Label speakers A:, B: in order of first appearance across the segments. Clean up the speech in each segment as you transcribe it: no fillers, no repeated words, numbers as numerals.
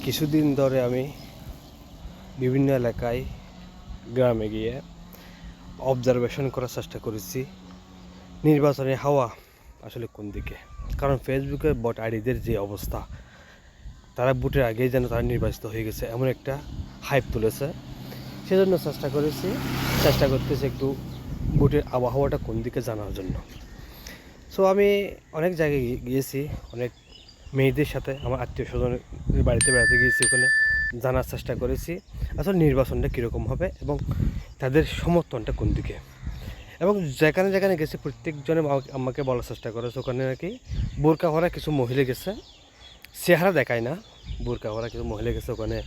A: কিছুদিন ধরে আমি বিভিন্ন এলাকায় গ্রামে গিয়ে অবজারভেশন করার চেষ্টা করেছি নির্বাচনী হাওয়া আসলে কোন দিকে। কারণ ফেসবুকে ভোট আইডিদের যে অবস্থা, তারা ভোটের আগেই যেন তারা নির্বাচিত হয়ে গেছে এমন একটা হাইপ তুলেছে। সেজন্য চেষ্টা করতেছি একটু ভোটের আবহাওয়াটা কোন দিকে জানার জন্য। সো আমি অনেক জায়গায় গিয়েছি, অনেক মেয়েদের সাথে আমার আত্মীয় স্বজনের বাড়িতে বেড়াতে গিয়েছি, ওখানে জানার চেষ্টা করেছি আসলে নির্বাচনটা কীরকম হবে এবং তাদের সমর্থনটা কোন দিকে। এবং যেখানে যেখানে গেছে প্রত্যেকজনে আমাকে বলার চেষ্টা করেছে ওখানে নাকি বোরকা ভরা কিছু মহিলা গেছে, চেহারা দেখায় না, বোরকা ভরা কিছু মহিলা গেছে ওখানে।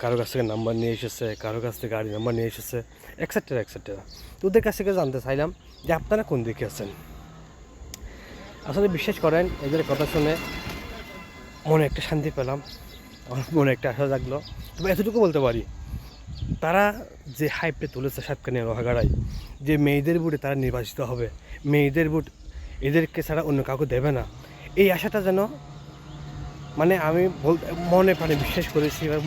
A: কারো কাছ থেকে নাম্বার নিয়ে এসেছে, কারো কাছ থেকে গাড়ি নাম্বার নিয়ে এসেছে, এক্সেট্রা এক্সেট্রা। তো ওদের কাছ থেকে জানতে চাইলাম যে আপনারা কোন দিকে আছেন। আসলে বিশ্বাস করেন, এদের কথা শুনে মনে একটা শান্তি পেলাম, আমার মনে একটা আশা জাগলো। তবে এতটুকু বলতে পারি, তারা যে হাইপটা তুলেছে সাতকানিয়া লোহাগাড়ায়, যে মেয়েদের ভোটে তারা নির্বাচিত হবে, মেয়েদের ভোট এদেরকে ছাড়া অন্য কাউকে দেবে না, এই আশাটা যেন মানে আমি মনে প্রাণে বিশ্বাস করেছি এবং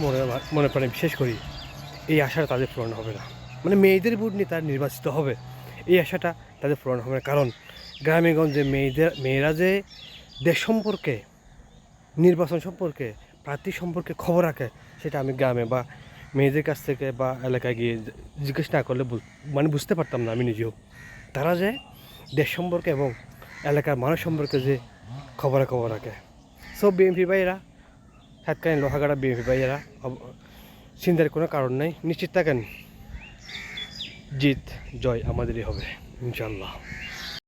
A: মনে প্রাণে বিশ্বাস করি এই আশাটা তাদের পূরণ হবে না। মানে মেয়েদের ভোট নিয়ে তারা নির্বাচিত হবে, এই আশাটা তাদের পূরণ হবে না। কারণ গ্রামেগঞ্জে মেয়েরা যে দেশ সম্পর্কে, নির্বাচন সম্পর্কে, প্রার্থী সম্পর্কে খবর রাখে, সেটা আমি গ্রামে বা মেয়েদের কাছ থেকে বা এলাকায় গিয়ে জিজ্ঞেস না করলে বুঝতে পারতাম না আমি নিজেও। তারা যে দেশ সম্পর্কে এবং এলাকার মানুষ সম্পর্কে যে খবর রাখে। সব বিএনপি ভাইয়েরা, সাতকানিয়া লোহাগাড়া বিএনপি ভাইয়েরা, চিন্তার কোনো কারণ নেই, নিশ্চিত থাকেন জিত জয় আমাদেরই হবে ইনশাল্লাহ।